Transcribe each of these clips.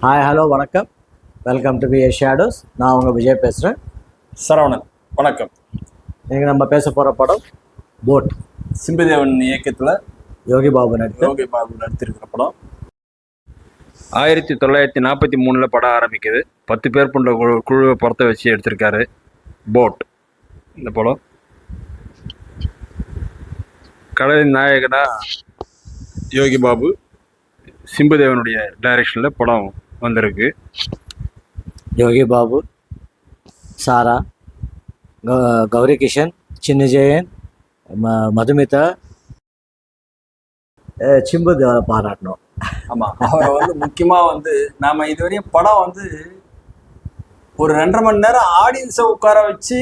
Hi hello வணக்கம். Welcome to BA shadows. நான் உங்கள் விஜய் பேசுகிறேன். சரவணன் வணக்கம். இன்றைக்கி நம்ம பேச போகிற படம் போட். சிம்புதேவன் இயக்கத்தில் யோகி பாபு நடித்திருக்கிற படம். 1943 படம் ஆரம்பிக்குது. 10 பேர் கொண்ட குழுவை புறத்தை வச்சு எடுத்திருக்காரு போட். இந்த படம் கடலின் நாயகனா யோகி பாபு, சிம்புதேவனுடைய டைரக்ஷனில் படம் வந்திருக்கு. யோகி பாபு, சாரா, கௌரி கிஷன், சின்ன ஜெயன், மதுமிதா, சிம்புதேவனை பாராட்டணும். ஆமாம், அவரை முக்கியமாக நாம் இதுவரையும் படம் ஒரு 2.5 மணி நேரம் ஆடியன்ஸை உட்கார வச்சு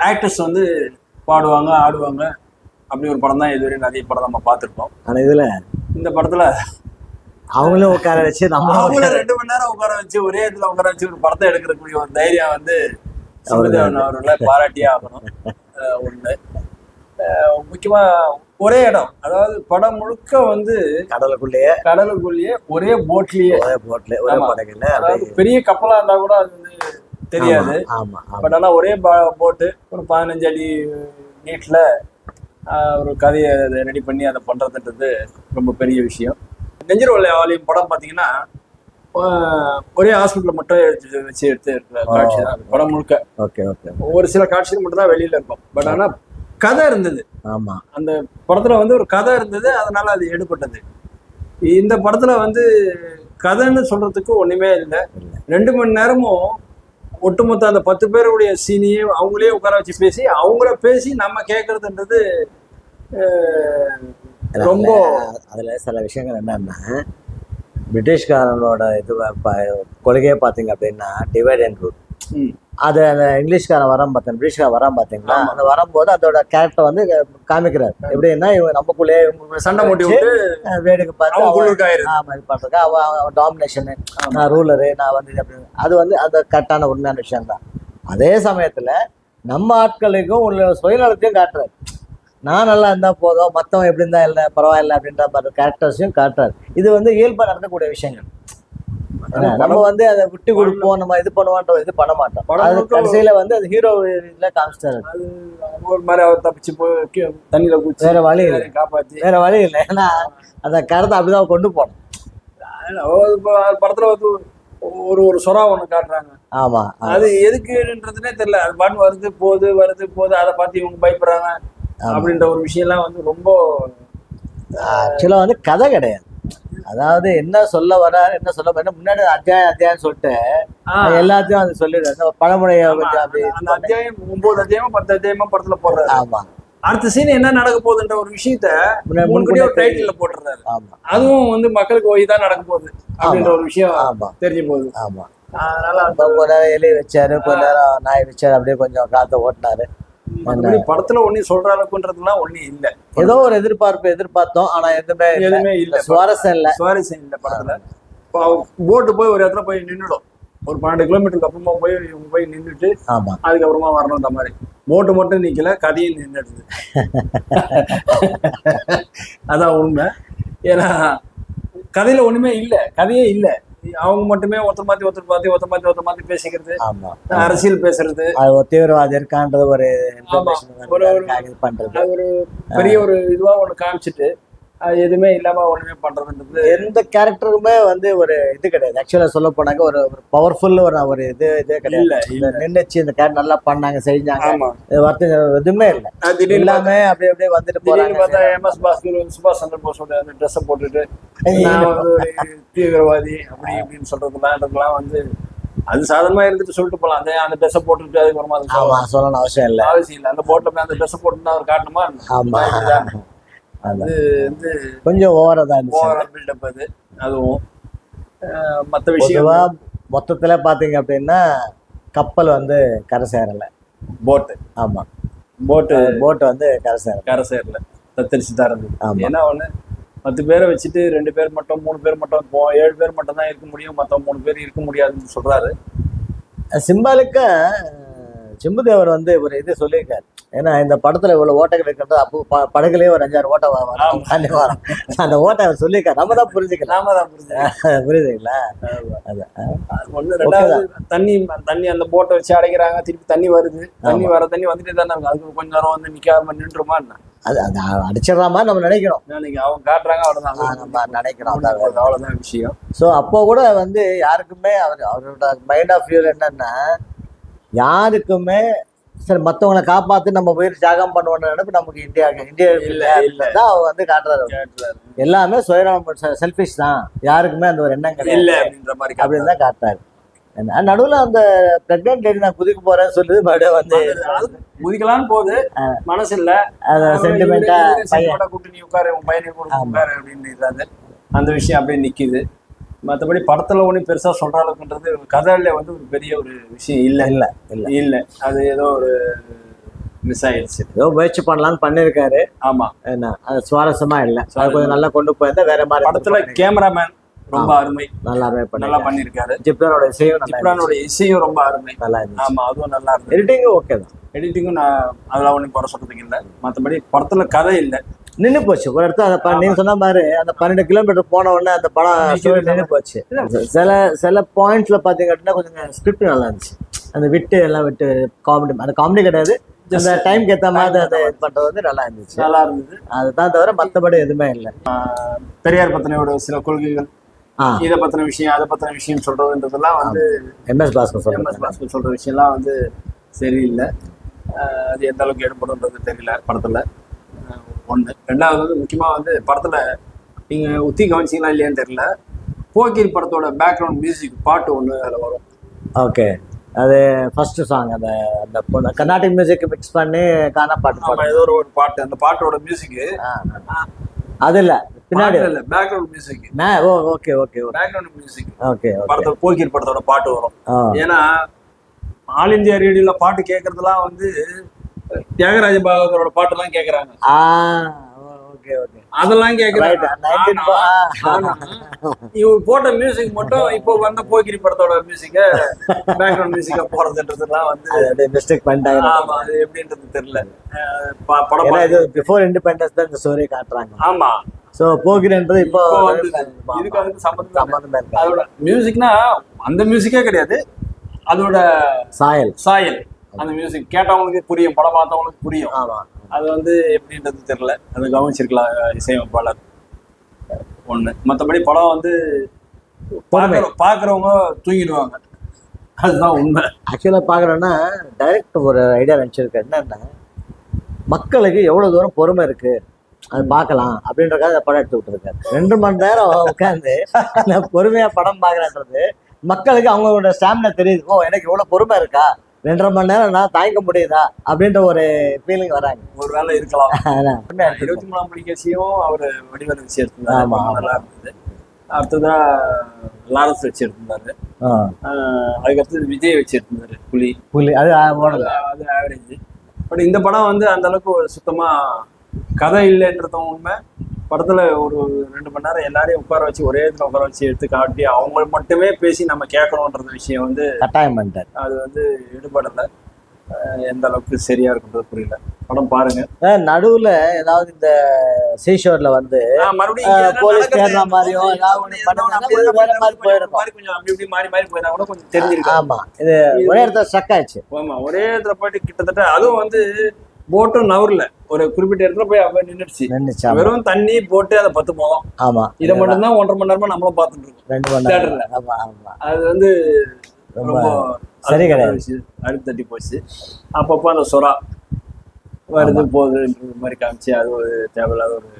ஆக்டர்ஸ் பாடுவாங்க ஆடுவாங்க. அப்படி ஒரு படம் தான் இதுவரையும் நிறைய படம் நம்ம பார்த்துருக்கோம். ஆனால் இதில் இந்த படத்தில் அவங்களும் உட்கார வச்சு அவங்கள 2 மணி நேரம் உட்கார வச்சு ஒரே இடத்துல உட்கார வச்சு ஒரு படத்தை எடுக்கிறக்கூடிய ஒரு தைரியம் சிம்புதேவன் அவர்களை பாராட்டியே ஆகணும். ஒன்று முக்கியமாக ஒரே இடம், அதாவது படம் முழுக்க கடலுக்குள்ளேயே ஒரே போட்லயே அதாவது பெரிய கப்பலா இருந்தா கூட அது தெரியாது. பட் ஆனா ஒரே போட்டு ஒரு 15 அடி நீட்ல ஒரு கதையை ரெடி பண்ணி அதை பண்றதுன்றது ரொம்ப பெரிய விஷயம். நெஞ்சிர வாலியம் படம் பாத்தீங்கன்னா ஒரே ஹாஸ்பிட்டல மட்டும் வச்சு எடுத்து இருக்கிற காட்சி தான் படம் முழுக்க. ஒரு சில காட்சிகள் மட்டும் தான் வெளியில இருக்கும். பட் ஆனா கதை இருந்தது. ஆமா, அந்த படத்துல ஒரு கதை இருந்தது, அதனால அது எடுபட்டது. இந்த படத்துல கதைன்னு சொல்றதுக்கு ஒண்ணுமே இல்லை. 2 மணி நேரமும் ஒட்டுமொத்த அந்த 10 பேருடைய சீனியும் அவங்களே உட்கார வச்சு பேசி அவங்கள பேசி நம்ம கேட்கறதுன்றது ரொம்ப. அதுல சில விஷயங்கள் என்னன்னா, பிரிட்டிஷ்காரனோட கொள்கையை பார்த்தீங்க அப்படின்னா டிவைட் அண்ட் ரூல். அது அந்த இங்கிலீஷ்காரன் பிரிட்டிஷ்காரன் வரான் பார்த்தீங்களா, அந்த வரும்போது அதோட கேரக்டர் காமிக்கிறார். எப்படின்னா இவங்க நமக்குள்ளே சண்டை மூட்டி விட்டு வேடுக்கு பார்த்து அவன் டாமினேஷனு, நான் ரூலரு, நான் அப்படின்னு அது அந்த கரெக்டான உண்மையான விஷயம் தான். அதே சமயத்துல நம்ம ஆட்களுக்கும் உள்ள சுயநலத்தையும் காட்டுறாரு. நான் நல்லா இருந்தா போதும், மற்றவன் எப்படி இருந்தா இல்லை பரவாயில்ல அப்படின்ற மாதிரி கேரக்டர்ஸையும் காட்டுறாரு. இது இயல்பா நடக்கக்கூடிய விஷயங்கள். நம்ம அதை விட்டு கொடுப்போம், நம்ம இது பண்ணுவோன்ற இது பண்ண மாட்டோம். அது கடைசியில அது ஹீரோ இதுல காமிச்சிட்டாரு. ஒரு மாதிரி அவர் தப்பிச்சு போய் தண்ணியில குச்சி வேற வழி இல்லை, காப்பாத்தி வேற வழி இல்லை. ஏன்னா அந்த கருத்தை அப்படிதான் கொண்டு போனோம். படத்துல ஒரு சொரா ஒண்ணு காட்டுறாங்க. ஆமா, அது எதுக்குன்றதுனே தெரியல. அது பாட்டு வருது போகுது அதை பார்த்து இவங்க பயப்படுறாங்க அப்படின்ற ஒரு விஷயம் எல்லாம் ரொம்ப ஆக்சுவலா கதை கிடையாது. அதாவது என்ன சொல்ல வர்றாரு, என்ன சொல்ல முன்னாடி அத்தியாயம் சொல்லிட்டு எல்லாத்தையும் அது சொல்லிடுறாரு. பழமொழிய அந்த அத்தியாயம் 9 அத்தியாயமோ 10 அத்தியாயமோ படத்துல போடுறாரு. ஆமா, அடுத்த சீன் என்ன நடக்க போகுதுன்ற ஒரு விஷயத்த முன்கூட்டியே டைட்டில்ல போட்டுறாரு. அதுவும் மக்களுக்கு ஓய்தான் நடக்க போகுது அப்படின்ற ஒரு விஷயம் தெரிஞ்சு போகுது. ஆமா, அதனால கொஞ்ச நேரம் எலி வச்சாரு, கொஞ்ச நேரம் நாய் வச்சாரு, அப்படியே கொஞ்சம் காத்த ஓட்டினாரு. படத்துல ஒன்னும் சொல்ற அளவுக்குன்றதுலாம் ஒண்ணும் இல்ல. ஏதோ ஒரு எதிர்பார்த்தோம், ஆனா எதுவுமே இல்ல. சுவாரஸ்யம் இல்ல படத்துல. போட்டு போய் ஒரு இடத்துல போய் நின்னுடும். ஒரு 12 கிலோமீட்டருக்கு அப்புறமா போய் நின்றுட்டு அதுக்கப்புறமா வரணும்ன்ற மாதிரி. போட்டு மட்டும் நிக்கல, கதையும் நின்றுடுது. அதான் உண்மை. ஏன்னா கதையில ஒண்ணுமே இல்ல, கதையே இல்ல. அவங்க மட்டுமே ஒருத்தர் மாத்தி பேசிக்கிறது, அரசியல் பேசுறது, தீவிரவாதி இருக்கான்றது ஒரு பெரிய ஒரு இதுவா ஒண்ணு காமிச்சிட்டு அது எதுவுமே இல்லாம ஒண்ணுமே பண்றதுன்றது எந்த கேரக்டருக்குமே ஒரு இது கிடையாது. ஆக்சுவலா சொல்ல போனாக்க ஒரு பவர்ஃபுல் ஒரு இதே கிடையாது. நின்னுச்சு இந்த கேரக்டர் நல்லா பண்ணாங்க, செஞ்சாங்க, எதுவுமே இல்லை. எல்லாமே அப்படியே வந்துட்டு போறாங்க. பார்த்தா MS பாஸ்கர் சுபாஷ் சந்திர போஸோட அந்த ட்ரெஸ்ஸை போட்டுட்டு நான் ஒரு தீவிரவாதி அப்படி இப்படின்னு சொல்றதுலாம் அது சாதாரணமா இருந்துட்டு சொல்லிட்டு போலாம். அந்த ட்ரெஸ்ஸை போட்டுட்டு அதுக்கப்புறமா சொல்லணும் அவசியம் இல்லை. அந்த போட்ல போய் அந்த ட்ரெஸ்ஸை போட்டு அவர் காட்டணுமா? ஆமா, அது கொஞ்சம் ஓவரா தான் பில்டப். அதுவும் மற்ற விஷயம் மொத்தத்துல பாத்தீங்க அப்படின்னா கப்பல் கரை சேரல, போட்டு. ஆமா, போட்டு கரை சேரல, தத்தரிச்சு தான் இருந்தது. ஏன்னா 10 பேரை வச்சுட்டு 2 பேர் மட்டும் 3 பேர் மட்டும் 7 பேர் மட்டும் தான் இருக்க முடியும், மற்ற 3 பேர் இருக்க முடியாதுன்னு சொல்றாரு. சிம்பாலிக்கா சிம்புதேவர் ஒரு இது சொல்லியிருக்காரு. ஏன்னா இந்த படத்துல இவ்வளவு ஓட்டைகள் இருக்கிறது அப்போ படகுலயே ஒரு 5-6 ஓட்டை வரும் தண்ணி வரும். அந்த ஓட்டை அவர் சொல்லியிருக்காரு, நம்ம தான் புரிஞ்சுக்கலாம். நாம தான் புரிஞ்சுக்கலாம். புரியுதுங்களா? ஒண்ணு ரெண்டாவது தண்ணி அந்த போட்டை வச்சு அடைக்கிறாங்க, திருப்பி தண்ணி வருது, தண்ணி வந்துட்டே தானே இருக்கும். அதுக்கு கொஞ்ச நேரம் வந்து நிக்காம நின்றுமா என்ன? அது அடிச்சிடற மாதிரி நம்ம நினைக்கிறோம். அவங்க காட்டுறாங்க, அவ்வளவுதான் நம்ம நினைக்கிறோம், அவ்வளவுதான் விஷயம். ஸோ அப்போ கூட வந்து யாருக்குமே அவரோட மைண்ட் ஆஃப் வியூ என்னன்னா, யாருக்குமே சரி மற்றவங்களை காப்பாற்றி நம்ம உயிர் தியாகம் பண்ணுவோம்னு நினைப்பு நமக்கு இந்தியா தான் அவர் வந்து காட்டுறாரு. எல்லாமே சுயநலம், செல்ஃபிஷ் தான், யாருக்குமே அந்த ஒரு எண்ணம் கிடையாது அப்படின்னு தான் காட்டுறாரு. நடுவில் அந்த பிரெக்னென்ட் லேடி நான் குதிக்க போறேன்னு சொல்லி மறுபடியும் வந்து குதிக்கலான்னு போகுது, மனசு இல்ல, சென்டிமெண்டா கூட்டு நீ உட்காரு, உன் பையனை உட்காரு அப்படின்னு அந்த விஷயம் அப்படியே நிக்குது. மற்றபடி படத்துல ஒன்றும் பெருசா சொல்ற அளவுக்குன்றது கதையில வந்து ஒரு பெரிய ஒரு விஷயம் இல்லை. அது ஏதோ ஒரு மிஸ் ஆயிடுச்சு. ஏதோ முயற்சி பண்ணலாம்னு பண்ணிருக்காரு. ஆமா, என்ன அது சுவாரஸ்யமா இல்லை. அது கொஞ்சம் நல்லா கொண்டு போயிருந்தா வேற மாதிரி. படத்துல கேமராமேன் ரொம்ப அருமை, நல்லா பண்ணிருக்காரு. ஜிப்ரானோட இசையும் ரொம்ப அருமை, நல்லா இருந்துச்சு. ஆமா, அதுவும் நல்லா இருக்கு. எடிட்டிங்கும் ஓகே தான். எடிட்டிங்கும் நான் அதெல்லாம் ஒன்றும் குறை சொல்றதுக்கு இல்லை. மற்றபடி படத்துல கதை இல்லை, நின்று போச்சு ஒரு இடத்துல. நீங்க சொன்ன மாதிரி அந்த 12 கிலோமீட்டர் போன உடனே அந்த படம் நின்று போச்சு. சில பாயிண்ட்ஸ்ல பாத்தீங்கன்னா கொஞ்சம் ஸ்கிரிப்ட் நல்லா இருந்துச்சு. அந்த எல்லாம் விட்டு காமெடி, அந்த காமெடி கிடையாது, அந்த டைம்க்கு ஏற்ற மாதிரி அதை இது பண்றது வந்து நல்லா இருந்துச்சு. அதுதான் தவிர மற்றபடி எதுவுமே இல்லை. பெரியார் பத்தினோட சில கொள்கைகள், இதை பத்தின விஷயம், அதை பத்தின விஷயம் சொல்றதுன்றதெல்லாம் வந்து எம்எஸ் பாஸ்கர் சொல்ற விஷயம்லாம் வந்து சரியில்லை. அது எந்த அளவுக்கு எடுப்படுன்றது தெரியல படத்துல. ஒண்ணு. ரெண்டாவது வந்து முக்கியமா வந்து படத்துல நீங்க உத்தி கவனிச்சிங்களா இல்லையான்னு தெரியல, போக்கிரி படத்தோட பேக்ரவுண்ட் மியூசிக் பாட்டு ஒண்ணு அதில் வரும். ஓகே, அது ஃபர்ஸ்ட் சாங். அந்த கர்நாடிக் மியூசிக் மிக்ஸ் பண்ணி கானா பாட்டு, ஏதோ ஒரு பாட்டு, அந்த பாட்டோட மியூசிக் அது இல்ல, பின்னாடி இல்ல background music. Okay okay, background music okay. படத்தோட போக்கிரி படத்தோட பாட்டு வரும். ஏன்னா ஆல் இந்தியா ரேடியோல பாட்டு கேட்கறதுலாம் வந்து தியாகராஜ பாகவதரோட பாட்டு எல்லாம் கேக்குறாங்க. அதெல்லாம் கேக்குறாங்க. இவர் போட்ட மியூசிக் மட்டும் இப்போ வந்த போக்கிரி படத்தோட மியூசிக்க பேக்ரவுண்ட் மியூசிக்கா போறதுன்றதுலாம் வந்து மிஸ்டேக் பண்ணிட்டாங்க. ஆமா, அது எப்படின்றது தெரியல. படம் இது பிஃபோர் இண்டிபெண்டன்ஸ் தான் இந்த ஸ்டோரி காட்டுறாங்க. ஆமா, சோ போக்கிரின்றது இப்போ இதுக்கு அதுக்கு சம்பந்தம் இருக்கு. அதோட மியூசிக்னா அந்த மியூசிக்கே கிடையாது, அதோட சாயல் அந்த மியூசிக் கேட்டவங்களுக்கு புரியும், படம் பார்த்தவங்களுக்கு புரியும். அது வந்து எப்படின்றது தெரியல, அது கவனிச்சிருக்கலாம் இசையமைப்பாளர். ஒண்ணு. மற்றபடி படம் வந்து பாக்குறவங்க தூங்கிடுவாங்க, அதுதான் உண்மை. ஆக்சுவலா பாக்குறோன்னா டைரக்டர் ஒரு ஐடியா நினைச்சிருக்காரு, என்னன்னா மக்களுக்கு எவ்வளவு தூரம் பொறுமை இருக்கு அது பார்க்கலாம் அப்படின்றக்காக படம் எடுத்து விட்டுருக்காரு. 2 மணி நேரம் உட்காந்து பொறுமையா படம் பாக்குறன்றது மக்களுக்கு அவங்களோட ஸ்டாமினா தெரியுது. ஓ, எனக்கு இவ்வளவு பொறுமை இருக்கா, 2.5 மணி நேரம் நான் தாய்க்க முடியுதா அப்படின்ற ஒரு ஃபீலிங் வராங்க. ஒரு வேலை இருக்கலாம். 23ஆம் புலிகேசியும் அவர் வடிவேலு வச்சு எடுத்திருந்தாரு, நல்லா இருந்தது. அடுத்ததான் லாரன்ஸ் வச்சு எடுத்திருந்தாரு. அதுக்கடுத்தது விஜய் வச்சு எடுத்திருந்தாரு புலி. அது ஆவரேஜ். பட் இந்த படம் வந்து அந்த அளவுக்கு சுத்தமா கதை இல்லைன்றதும் உண்மை. படத்துல ஒரு 2 மணி நேரம் எல்லாரையும் உட்கார வச்சு ஒரே இடத்துல உட்கார வச்சு எடுத்து காட்டி அவங்க மட்டுமே பேசி நம்ம கேட்கணும்ன்ற விஷயம் வந்து கட்டாயம் பண்ணிட்டார். அது வந்து ஈடுபடலை. எந்த அளவுக்கு சரியா இருக்குன்றது புரியல. படம் பாருங்க. நடுவுல ஏதாவது இந்த சீஷோர்ல வந்து மறுபடியும் போலீஸ் தேடுற மாதிரியோ கொஞ்சம் மாறி போயிருந்தா கூட கொஞ்சம் தெரிஞ்சிருக்கு. ஆமா, இது ஒரே இடத்துல ஸ்ட்ரக் ஆயிடுச்சு. ஆமா, ஒரே இடத்துல போயிட்டு கிட்டத்தட்ட அதுவும் வந்து போட்டும் நவர்ல ஒரு குறிப்பிட்ட இடத்துல போய் அவ நின்றுச்சு. வெறும் தண்ணி போட்டு அதை 10 போதும். ஆமா, இதை மட்டும் தான் 1.5 மணி நேரமா நம்மளும் பார்த்துட்டு இருக்கோம் 2 மணி நேரத்துல. அது வந்து ரொம்ப சரி கிடையாது, அழுத்து தட்டி போச்சு. அப்பப்போ அந்த சொரா வருது போகுதுன்ற மாதிரி காமிச்சு அது ஒரு தேவையில்லாத ஒரு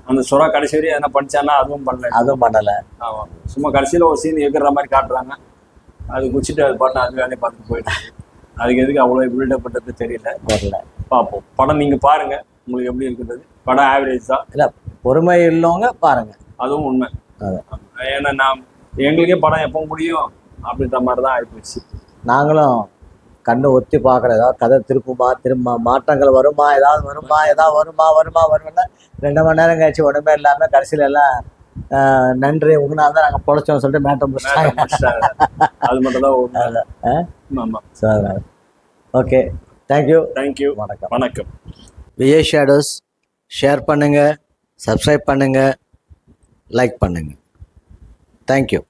அந்த சொரா கடைசி வரையும் எதனா பண்ணிச்சானா அதுவும் பண்ணல. ஆமா, சும்மா கடைசியில ஒரு சீன் எகிற மாதிரி காட்டுறாங்க. அது குச்சிட்டு அது பாட்டு அது வேலையை பார்த்துட்டு போயிட்டு அதுக்கு எதுக்கு அவ்வளோ பில்டப் பண்ணுறது தெரியல. பார்ப்போம். படம் நீங்க பாருங்க, உங்களுக்கு எப்படி இருக்குது. படம் ஆவரேஜ் தான். இல்லை, பொறுமை இல்லவங்க பாருங்க, அதுவும் உண்மை. ஏன்னா எங்களுக்கே படம் எப்போ முடியும் அப்படின்ற மாதிரி தான் ஆகிப்போச்சு. நாங்களும் கண்ணு ஒத்தி பார்க்குறோம். ஏதாவது கதை திரும்ப மாற்றங்கள் வருமா, ஏதாவது வருமா 2 மணி நேரம் கழிச்சு ஒன்றுமே இல்லாமல் கடைசியில எல்லாம் நன்றி உங்களால் தான் நாங்கள் பொழைச்சோம்னு சொல்லிட்டு மேட்டை முடிச்சிட்டாங்க. அது மட்டும் தான். ஓகே. தேங்க்யூ. தேங்க்யூ. வணக்கம். வணக்கம். விஜய் ஷேடோஸ் ஷேர் பண்ணுங்கள், சப்ஸ்கிரைப் பண்ணுங்கள், லைக் பண்ணுங்கள். தேங்க்யூ.